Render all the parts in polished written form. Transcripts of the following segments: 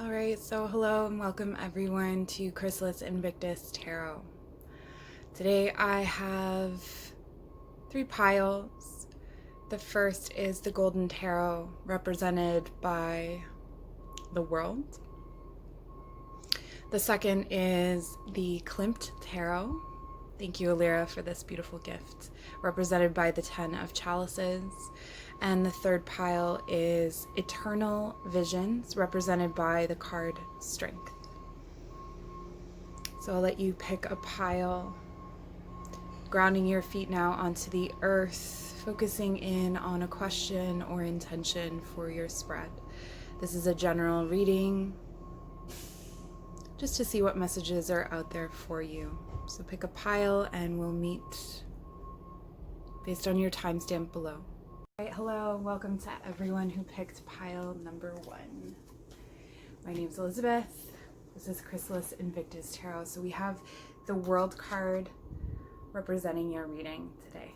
Alright, so hello and welcome everyone to Chrysalis Invictus Tarot. Today I have 3 piles. The first is the Golden Tarot, represented by the world. The second is the Klimt Tarot. Thank you, Alira, for this beautiful gift, represented by the 10 of Chalices. And the third pile is Eternal Visions, represented by the card Strength. So I'll let you pick a pile, grounding your feet now onto the earth, focusing in on a question or intention for your spread. This is a general reading, just to see what messages are out there for you. So pick a pile and we'll meet based on your timestamp below. Right, hello, welcome to everyone who picked pile number 1. My name's Elizabeth. This is Chrysalis Invictus Tarot. So we have the World card representing your reading today.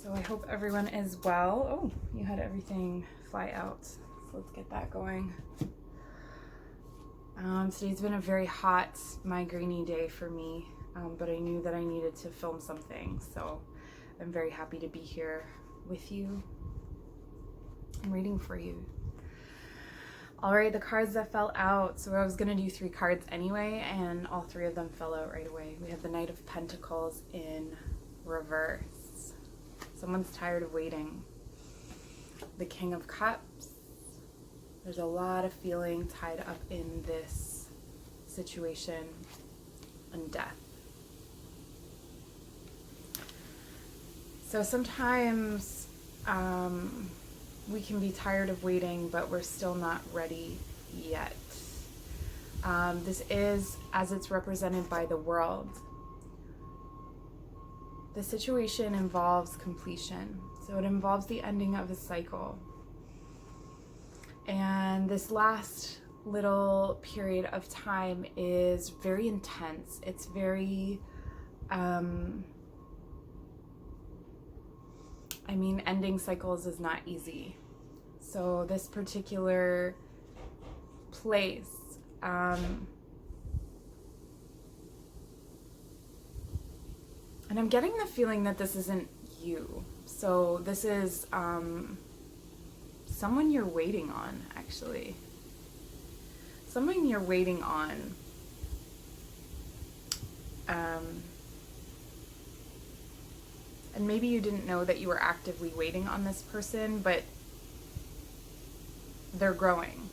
So I hope everyone is well. Oh, you had everything fly out. So let's get that going. Today's been a very hot, migraine-y day for me. But I knew that I needed to film something, so I'm very happy to be here with you and reading for you. All right, the cards that fell out. So I was going to do 3 cards anyway, and all 3 of them fell out right away. We have the Knight of Pentacles in reverse. Someone's tired of waiting. The King of Cups. There's a lot of feeling tied up in this situation and death. So sometimes we can be tired of waiting, but we're still not ready yet. This is, as it's represented by the world, the situation involves completion. So it involves the ending of a cycle. And this last little period of time is very intense. It's very, ending cycles is not easy. So this particular place, and I'm getting the feeling that this isn't you. So this is someone you're waiting on, actually. Someone you're waiting on. And maybe you didn't know that you were actively waiting on this person, but they're growing.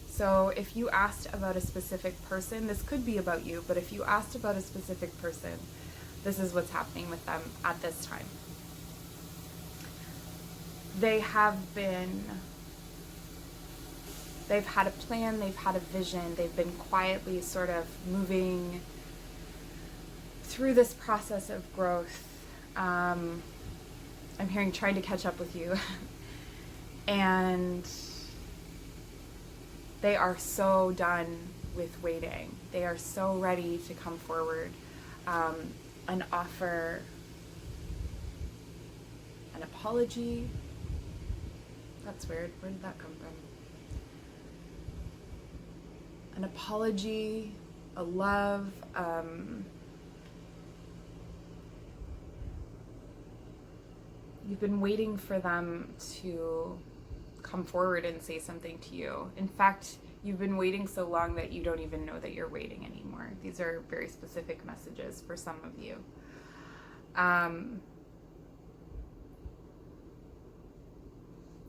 So if you asked about a specific person, this could be about you, but if you asked about a specific person, this is what's happening with them at this time. They've had a plan, they've had a vision, they've been quietly sort of moving through this process of growth. I'm hearing trying to catch up with you. And they are so done with waiting. They are so ready to come forward. An offer, an apology. That's weird. Where did that come from? An apology, a love, you've been waiting for them to come forward and say something to you. In fact, you've been waiting so long that you don't even know that you're waiting anymore. These are very specific messages for some of you. And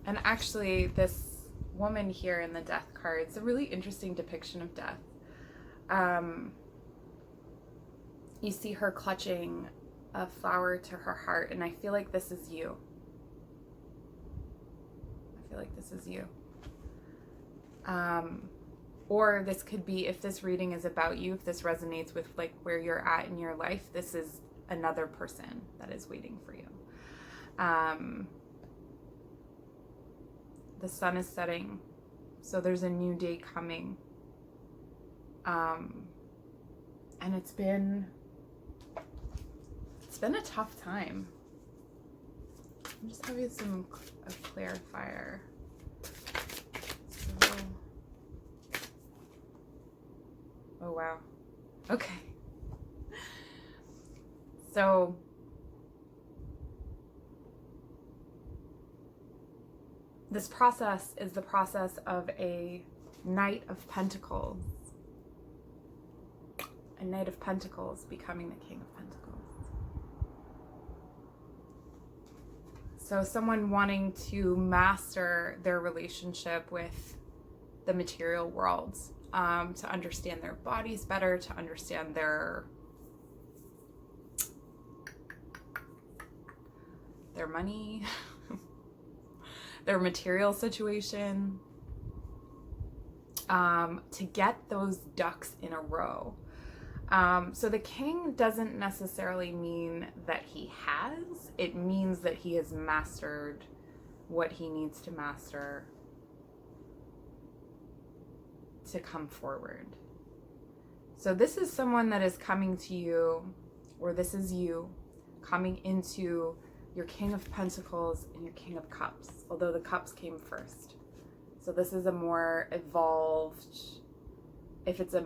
actually, this woman here in the Death card, it's a really interesting depiction of death. You see her clutching a flower to her heart, and I feel like this is you. I feel like this is you. Or this could be, if this reading is about you, if this resonates with like where you're at in your life, this is another person that is waiting for you. The sun is setting, so there's a new day coming. And it's been a tough time. I'm just having some of clarifier. So, oh wow. Okay. So this process is the process of a Knight of Pentacles. A Knight of Pentacles becoming the King of Pentacles. So someone wanting to master their relationship with the material world, to understand their bodies better, to understand their money, their material situation, to get those ducks in a row. So the king doesn't necessarily mean that he has. It means that he has mastered what he needs to master to come forward. So this is someone that is coming to you, or this is you coming into your King of Pentacles and your King of Cups, although the Cups came first. So this is a more evolved, if it's a,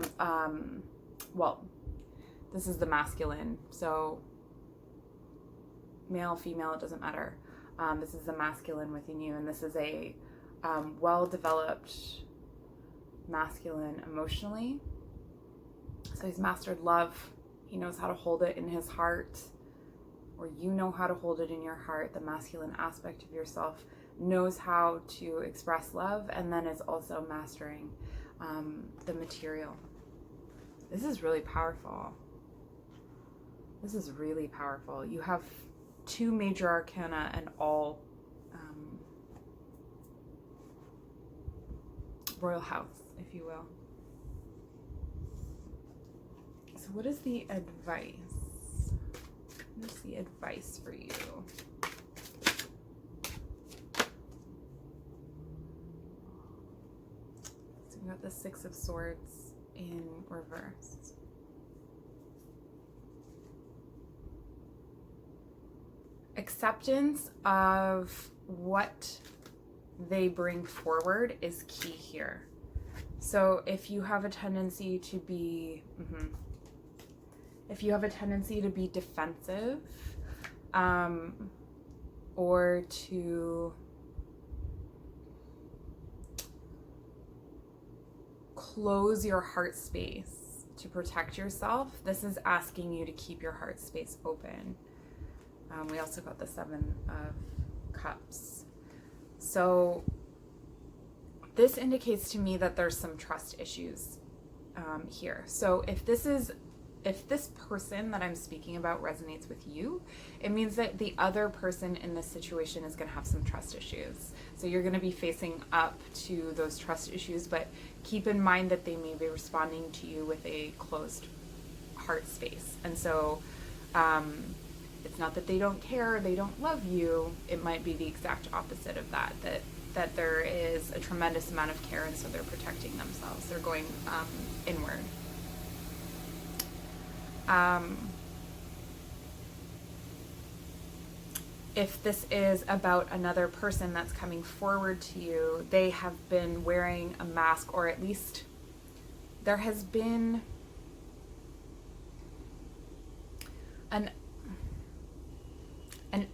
well, this is the masculine. So male, female, it doesn't matter. This is the masculine within you, and this is a well-developed masculine emotionally. So he's mastered love. He knows how to hold it in his heart, or you know how to hold it in your heart. The masculine aspect of yourself knows how to express love, and then is also mastering the material. This is really powerful. This is really powerful. You have 2 major arcana and all royal house, if you will. So what is the advice? What is the advice for you? So we got the 6 of Swords in reverse. Acceptance of what they bring forward is key here. So if you have a tendency to be, if you have a tendency to be defensive, or to close your heart space to protect yourself, this is asking you to keep your heart space open. We also got the 7 of Cups. So this indicates to me that there's some trust issues here. So if this person that I'm speaking about resonates with you, it means that the other person in this situation is going to have some trust issues. So you're going to be facing up to those trust issues, but keep in mind that they may be responding to you with a closed heart space. And so it's not that they don't care, they don't love you. It might be the exact opposite of that, that there is a tremendous amount of care, and so they're protecting themselves. They're going inward. If this is about another person that's coming forward to you, they have been wearing a mask, or at least there has been an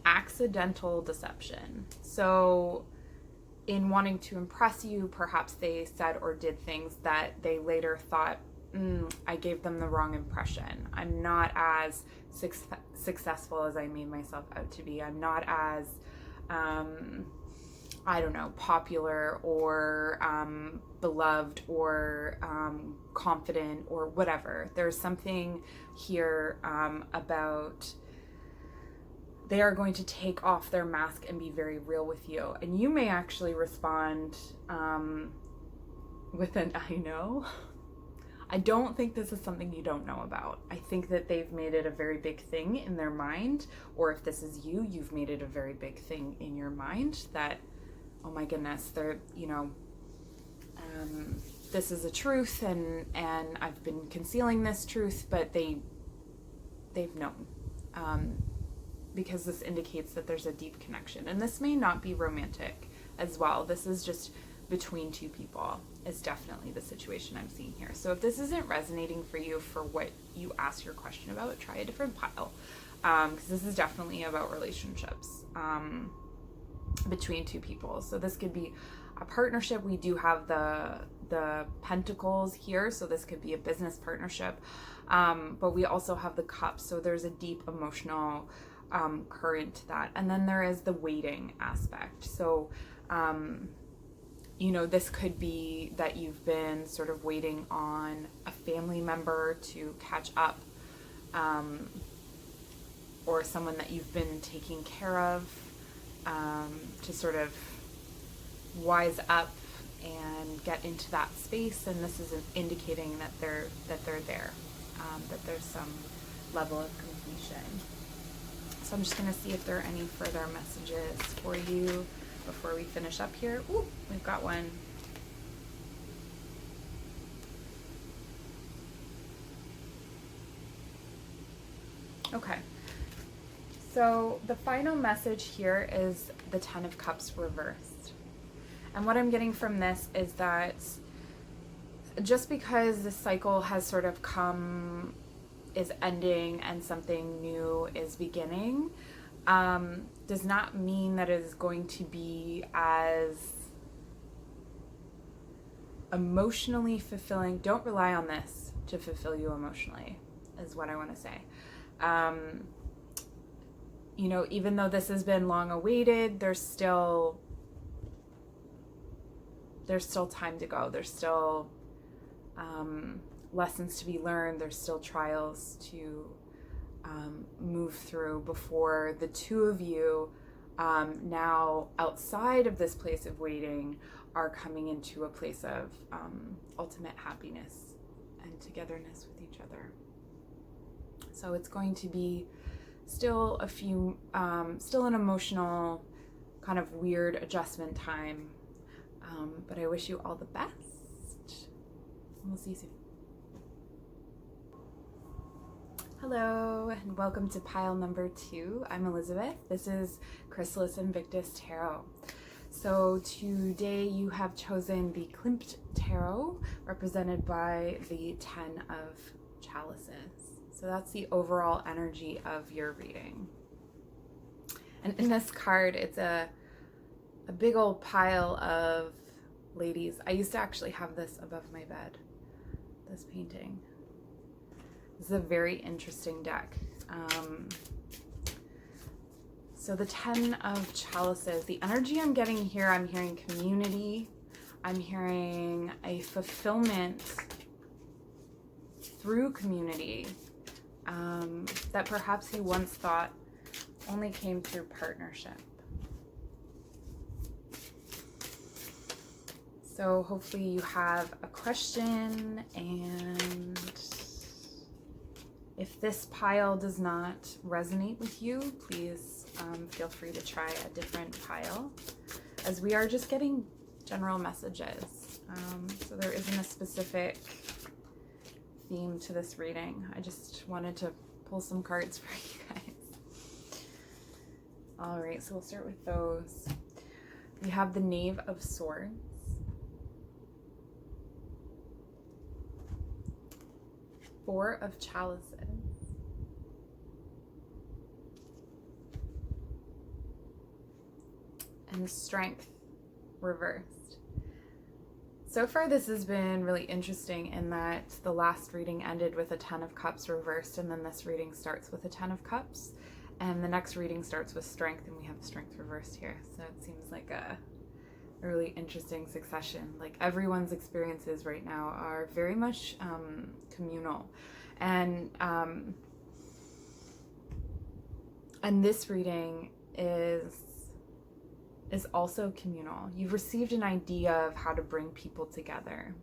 accidental deception. So in wanting to impress you, perhaps they said or did things that they later thought, I gave them the wrong impression. I'm not as successful as I made myself out to be. I'm not as, I don't know, popular or beloved or confident or whatever. There's something here about they are going to take off their mask and be very real with you. And you may actually respond with an I know. I don't think this is something you don't know about. I think that they've made it a very big thing in their mind, or if this is you, you've made it a very big thing in your mind that, oh my goodness, they're, you know, this is a truth, and I've been concealing this truth, but they've known. because this indicates that there's a deep connection. And this may not be romantic as well. This is just between two people is definitely the situation I'm seeing here. So if this isn't resonating for you for what you asked your question about, try a different pile. Because this is definitely about relationships between two people. So this could be a partnership. We do have the pentacles here, so this could be a business partnership. But we also have the cups, so there's a deep emotional current to that. And then there is the waiting aspect. So you know, this could be that you've been sort of waiting on a family member to catch up, or someone that you've been taking care of, to sort of wise up and get into that space. And this is indicating that they're there, that there's some level of completion. So I'm just going to see if there are any further messages for you before we finish up here. Ooh, we've got one. Okay. So the final message here is the Ten of Cups reversed. And what I'm getting from this is that just because the cycle has sort of is ending and something new is beginning, does not mean that it is going to be as emotionally fulfilling. Don't rely on this to fulfill you emotionally, is what I want to say. You know, even though this has been long awaited, there's still time to go. There's still lessons to be learned. There's still trials to move through before the two of you, now outside of this place of waiting, are coming into a place of ultimate happiness and togetherness with each other. So it's going to be still still an emotional kind of weird adjustment time, but I wish you all the best. We'll see you soon. Hello, and welcome to pile number 2. I'm Elizabeth. This is Chrysalis Invictus Tarot. So today you have chosen the Klimt Tarot, represented by the 10 of Chalices. So that's the overall energy of your reading. And in this card, it's a big old pile of ladies. I used to actually have this above my bed, this painting. This is a very interesting deck. So the 10 of Chalices, the energy I'm getting here, I'm hearing community. I'm hearing a fulfillment through community that perhaps you once thought only came through partnership. So hopefully you have a question, and if this pile does not resonate with you, please feel free to try a different pile, as we are just getting general messages. So there isn't a specific theme to this reading. I just wanted to pull some cards for you guys. All right, so we'll start with those. We have the Knave of Swords, Four of Chalices, and Strength reversed. So far this has been really interesting in that the last reading ended with a 10 of Cups reversed, and then this reading starts with a 10 of Cups, and the next reading starts with Strength, and we have Strength reversed here. So it seems like a really interesting succession. Like, everyone's experiences right now are very much communal, and this reading is also communal. You've received an idea of how to bring people together,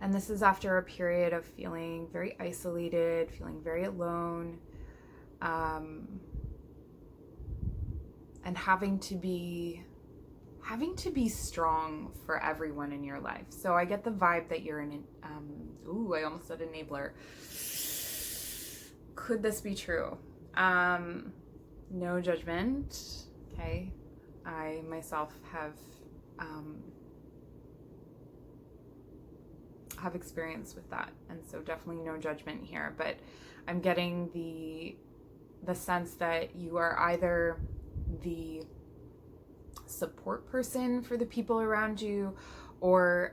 and this is after a period of feeling very isolated, feeling very alone, and having to be strong for everyone in your life. So I get the vibe that you're an I almost said enabler. could this be true? No judgment, okay? I myself have experience with that, and so definitely no judgment here, but I'm getting the sense that you are either the support person for the people around you, or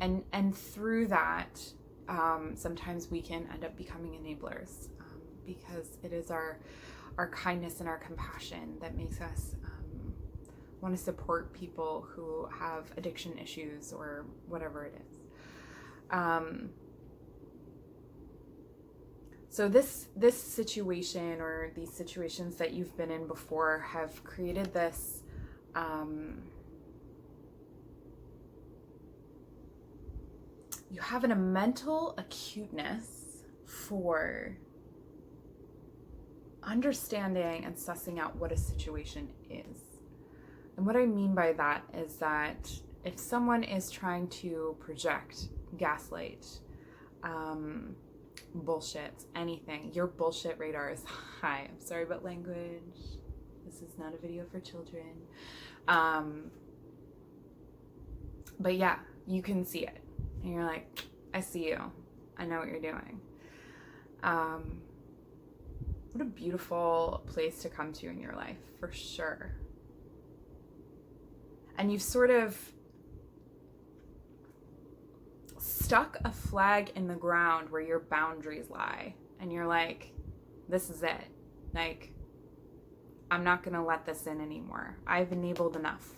and through that sometimes we can end up becoming enablers, because it is our kindness and our compassion that makes us want to support people who have addiction issues or whatever it is. So this situation, or these situations that you've been in before, have created this you have a mental acuteness for understanding and sussing out what a situation is. And what I mean by that is that if someone is trying to project, gaslight, bullshit, anything, your bullshit radar is high. I'm sorry about language. This is not a video for children. But yeah, you can see it. And you're like, I see you. I know what you're doing. What a beautiful place to come to in your life, for sure. And you've sort of stuck a flag in the ground where your boundaries lie. And you're like, this is it. Like, I'm not going to let this in anymore. I've enabled enough.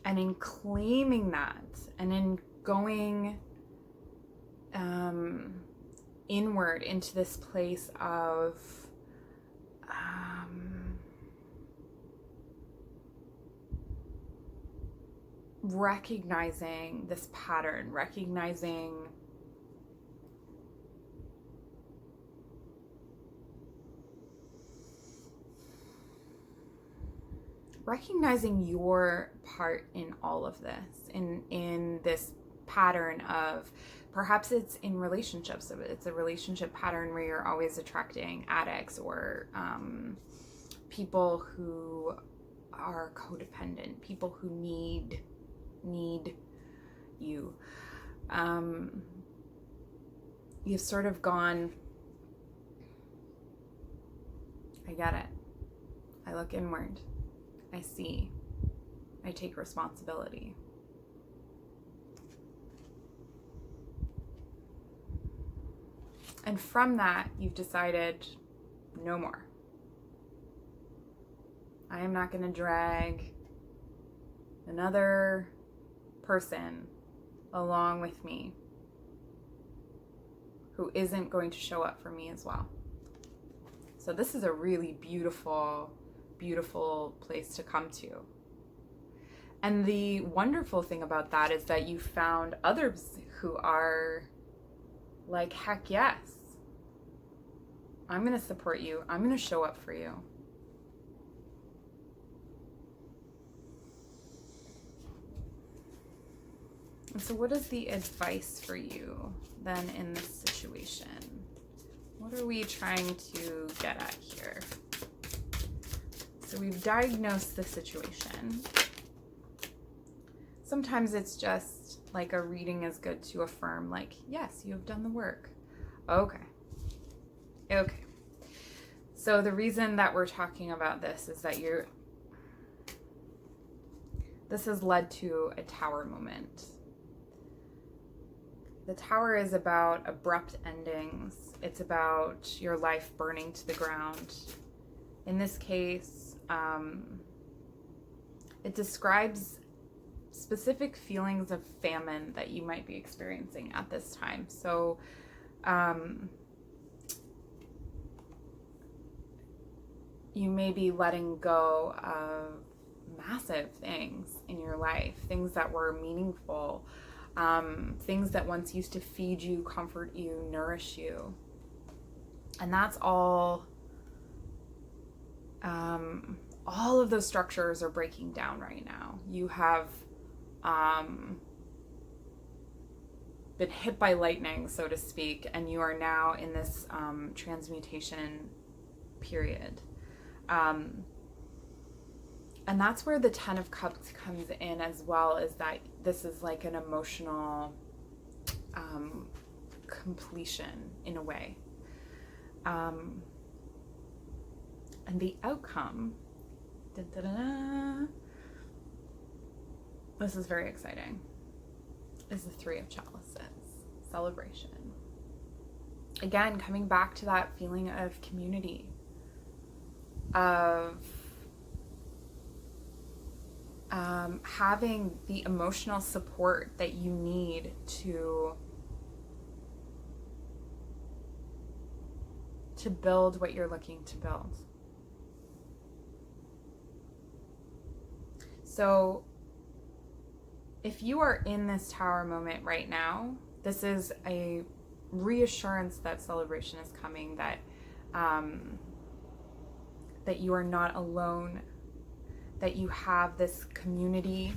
And in claiming that, and in going inward into this place of recognizing this pattern, recognizing your part in all of this, in this pattern of, perhaps it's in relationships, it's a relationship pattern where you're always attracting addicts, or people who are codependent, people who need you. You've sort of gone, I get it. I look inward. I see. I take responsibility. And from that, you've decided, no more. I am not going to drag another person along with me who isn't going to show up for me as well. So this is a really beautiful, beautiful place to come to. And the wonderful thing about that is that you found others who are like, heck yes, I'm going to support you. I'm going to show up for you. And so what is the advice for you then in this situation? What are we trying to get at here? So we've diagnosed the situation. Sometimes it's just like a reading is good to affirm, like, yes, you have done the work. Okay. So the reason that we're talking about this is that this has led to a tower moment. The tower is about abrupt endings. It's about your life burning to the ground. In this case, it describes specific feelings of famine that you might be experiencing at this time. So, you may be letting go of massive things in your life, things that were meaningful, things that once used to feed you, comfort you, nourish you. And that's all of those structures are breaking down right now. You have been hit by lightning, so to speak, and you are now in this transmutation period. And that's where the Ten of Cups comes in as well, is that this is like an emotional completion in a way. And the outcome, this is very exciting, is the Three of Chalices, celebration. Again, coming back to that feeling of community, of having the emotional support that you need to build what you're looking to build. So if you are in this Tower moment right now, this is a reassurance that celebration is coming, that that you are not alone, that you have this community,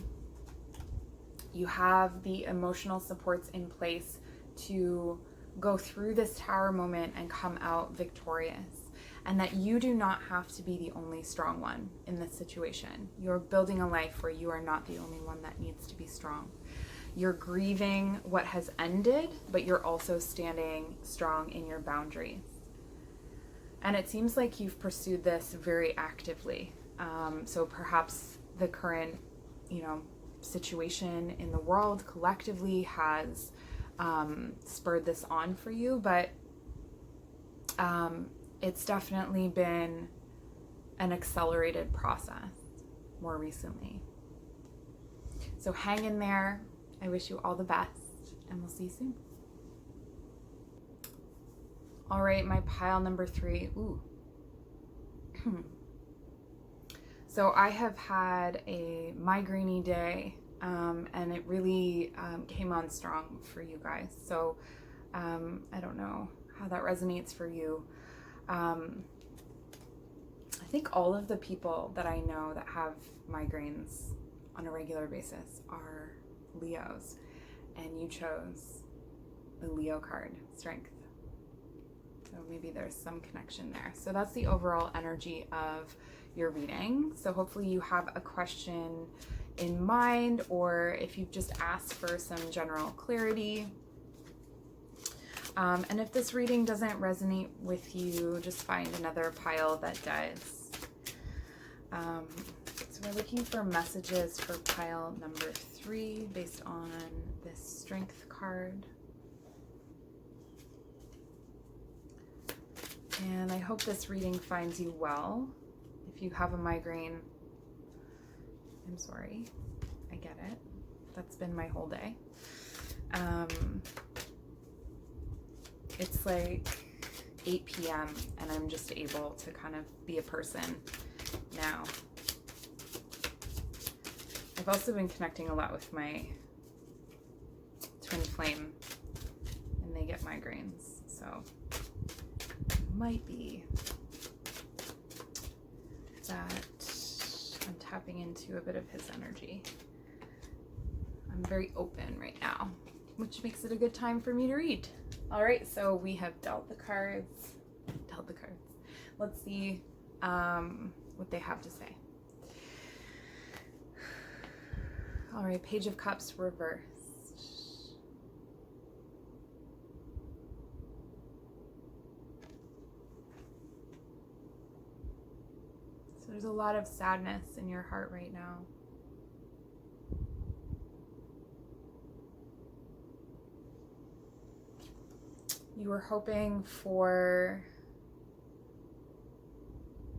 you have the emotional supports in place to go through this Tower moment and come out victorious, and that you do not have to be the only strong one in this situation. You're building a life where you are not the only one that needs to be strong. You're grieving what has ended, but you're also standing strong in your boundaries. And it seems like you've pursued this very actively. So perhaps the current, situation in the world collectively has spurred this on for you, but it's definitely been an accelerated process more recently. So hang in there. I wish you all the best, and we'll see you soon. All right, my pile number 3. Ooh. So I have had a migraine-y day, and it really came on strong for you guys. So I don't know how that resonates for you. I think all of the people that I know that have migraines on a regular basis are Leos, and you chose the Leo card, Strength. So maybe there's some connection there. So that's the overall energy of your reading. So hopefully you have a question in mind, or if you've just asked for some general clarity. And if this reading doesn't resonate with you, just find another pile that does. So we're looking for messages for pile number 3 based on this Strength card. And I hope this reading finds you well. If you have a migraine, I'm sorry. I get it. That's been my whole day. It's like 8 p.m. and I'm just able to kind of be a person now. I've also been connecting a lot with my twin flame, and they get migraines, so might be that I'm tapping into a bit of his energy. I'm very open right now, which makes it a good time for me to read. All right, so we have dealt the cards. Let's see what they have to say. All right, Page of Cups reversed. So there's a lot of sadness in your heart right now. You were hoping for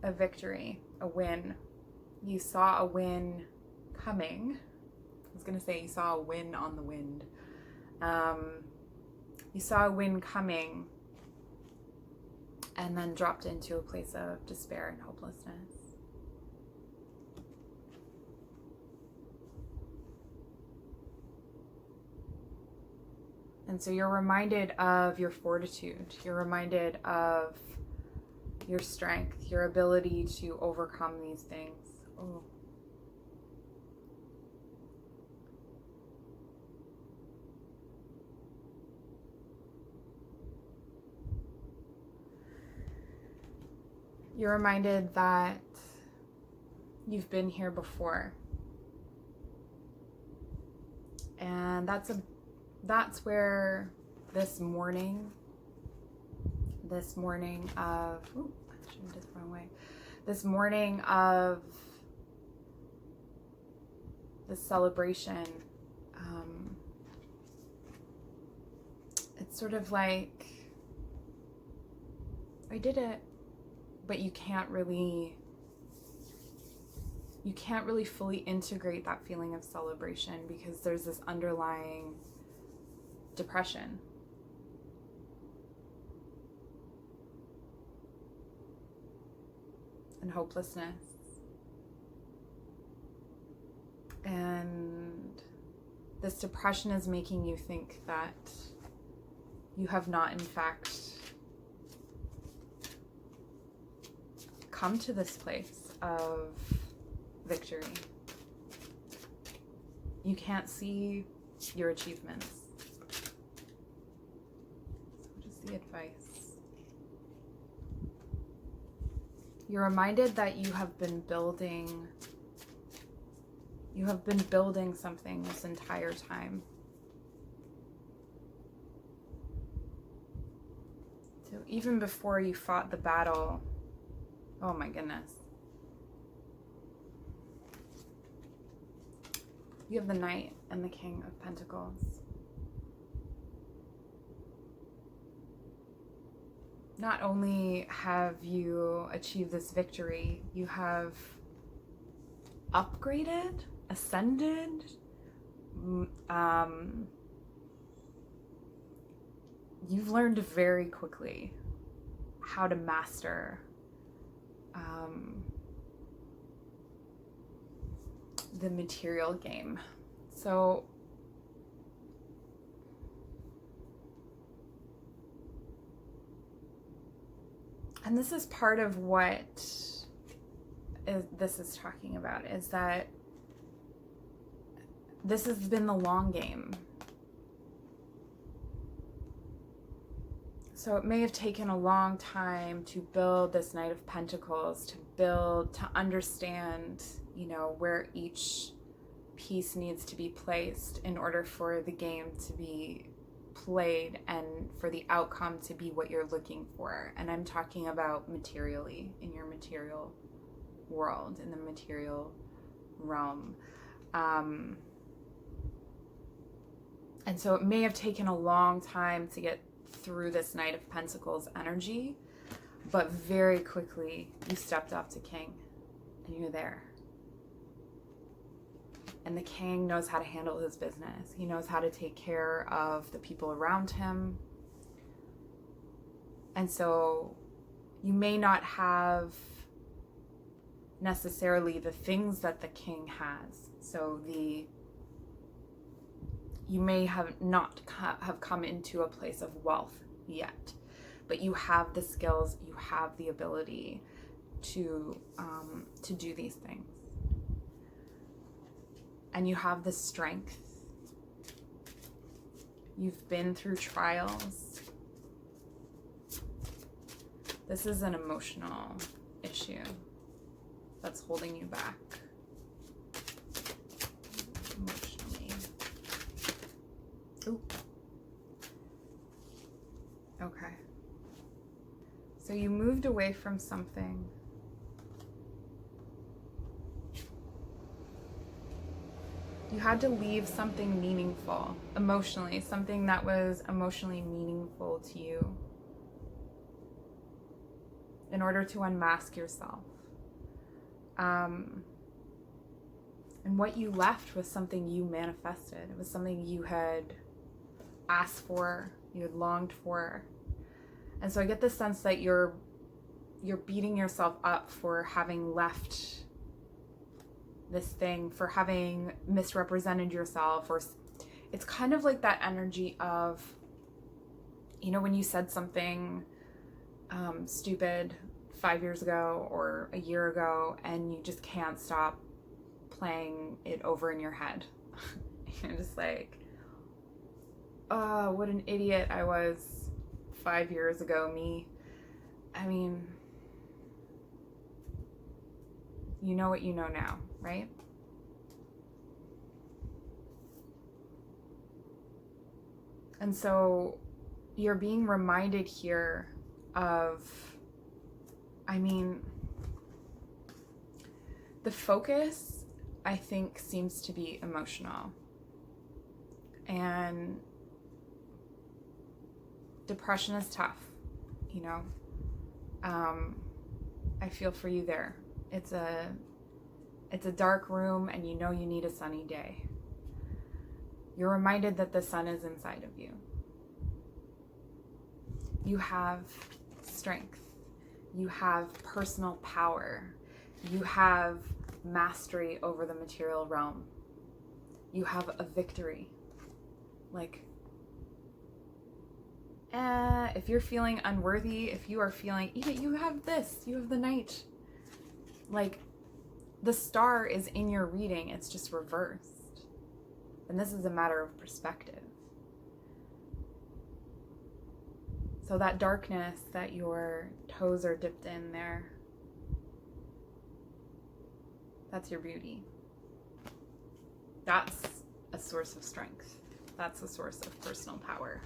a victory, a win. You saw a win coming. I was going to say you saw a win on the wind. You saw a win coming and then dropped into a place of despair and hopelessness. And so you're reminded of your fortitude. You're reminded of your strength, your ability to overcome these things. Oh. You're reminded that you've been here before. And that's where this morning of, I shouldn't have did the wrong way. This morning of the celebration, it's sort of like, I did it, but you can't really fully integrate that feeling of celebration because there's this underlying depression. And hopelessness. And this depression is making you think that you have not, in fact, come to this place of victory. You can't see your achievements. So just the advice. You're reminded that you have been building something this entire time. So even before you fought the battle, oh my goodness. You have the Knight and the King of Pentacles. Not only have you achieved this victory, you have upgraded, ascended, you've learned very quickly how to master the material game. So and this is part of what this is talking about, is that this has been the long game. So it may have taken a long time to build this Knight of Pentacles, to understand, where each piece needs to be placed in order for the game to be played and for the outcome to be what you're looking for. And I'm talking about materially, in your material world, in the material realm. And so it may have taken a long time to get through this Knight of Pentacles energy, but very quickly you stepped up to King and you're there. And the King knows how to handle his business. He knows how to take care of the people around him. And so you may not have necessarily the things that the King has. So you may have not have come into a place of wealth yet, but you have the skills, you have the ability to do these things. And you have the strength. You've been through trials. This is an emotional issue that's holding you back emotionally. Ooh. Okay. So you moved away from something. You had to leave something meaningful emotionally, something that was emotionally meaningful to you in order to unmask yourself. And what you left was something you manifested. It was something you had asked for, you had longed for. And so I get the sense that you're beating yourself up for having left this thing, for having misrepresented yourself, or it's kind of like that energy of, when you said something stupid 5 years ago or a year ago and you just can't stop playing it over in your head. You're just like, oh, what an idiot I was 5 years ago, me. I mean, You know what you know now, right? And so you're being reminded here of, I mean, the focus, I think, seems to be emotional. And depression is tough, you know. I feel for you there. It's a dark room, and you know you need a sunny day. You're reminded that the sun is inside of you. You have strength. You have personal power. You have mastery over the material realm. You have a victory. Like, if you're feeling unworthy, if you are feeling, you have this, you have the Knight. Like, the star is in your reading, it's just reversed. And this is a matter of perspective. So that darkness that your toes are dipped in there, that's your beauty. That's a source of strength. That's a source of personal power.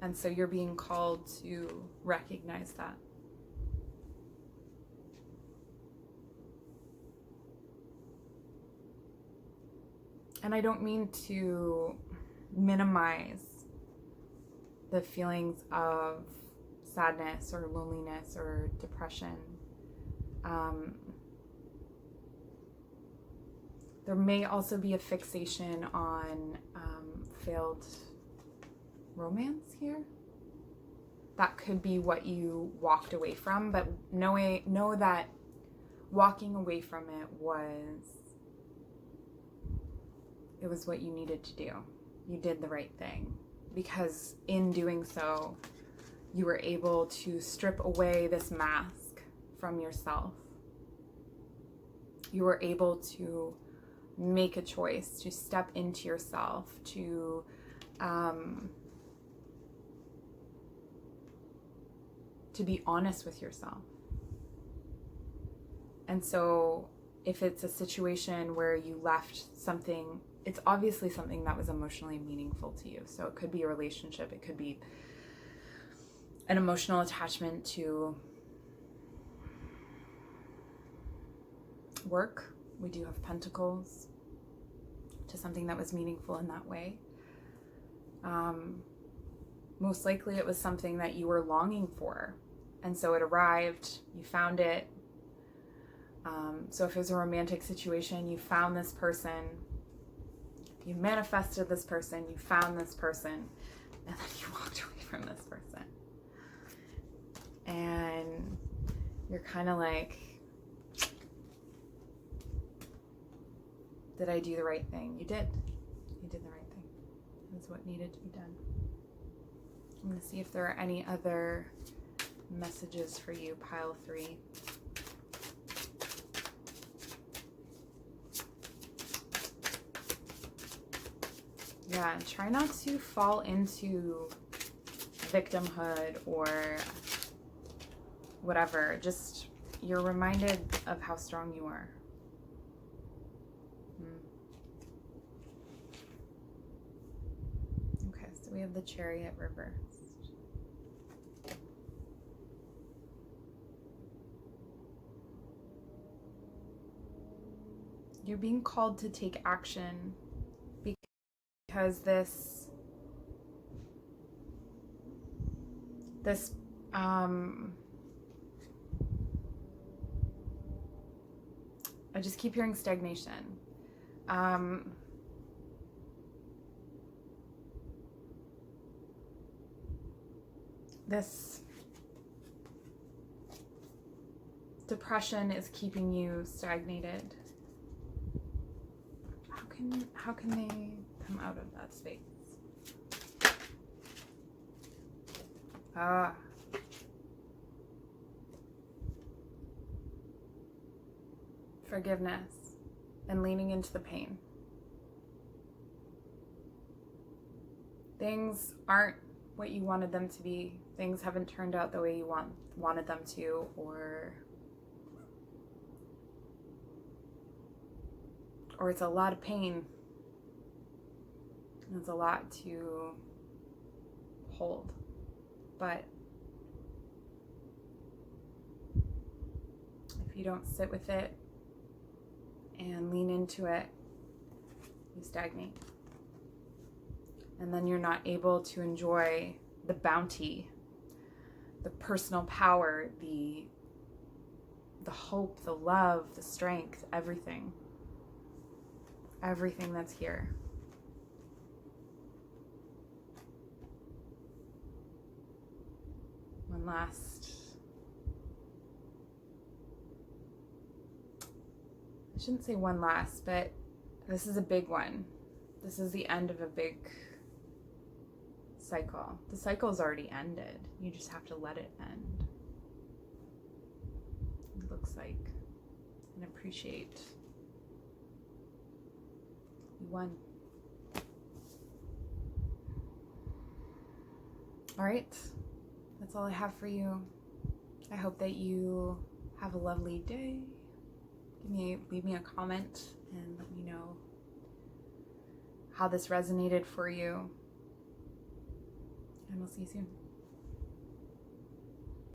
And so you're being called to recognize that. And I don't mean to minimize the feelings of sadness or loneliness or depression. There may also be a fixation on failed romance here. That could be what you walked away from, but know that walking away from it was what you needed to do. You did the right thing, because in doing so, you were able to strip away this mask from yourself. You were able to make a choice, to step into yourself, to be honest with yourself. And so if it's a situation where you left something, it's obviously something that was emotionally meaningful to you. So it could be a relationship, it could be an emotional attachment to work. We do have pentacles, to something that was meaningful in that way. Most likely it was something that you were longing for. And so it arrived, you found it. So if it was a romantic situation, you found this person, you manifested this person, you found this person, and then you walked away from this person. And you're kind of like, did I do the right thing? You did. You did the right thing. That's what needed to be done. I'm going to see if there are any other messages for you, pile 3. Yeah, and try not to fall into victimhood or whatever. Just, you're reminded of how strong you are. Okay, so we have the Chariot reversed. You're being called to take action because this I just keep hearing stagnation. This depression is keeping you stagnated. How can they come out of that space? Forgiveness and leaning into the pain. Things aren't what you wanted them to be. Things haven't turned out the way you wanted them to, or or it's a lot of pain. It's a lot to hold. But if you don't sit with it and lean into it, you stagnate. And then you're not able to enjoy the bounty, the personal power, the hope, the love, the strength, everything that's here. One last, I shouldn't say one last, but this is a big one. This is the end of a big cycle. The cycle's already ended. You just have to let it end. It looks like. And appreciate. You won. All right. That's all I have for you. I hope that you have a lovely day. Leave me a comment and let me know how this resonated for you. And we'll see you soon.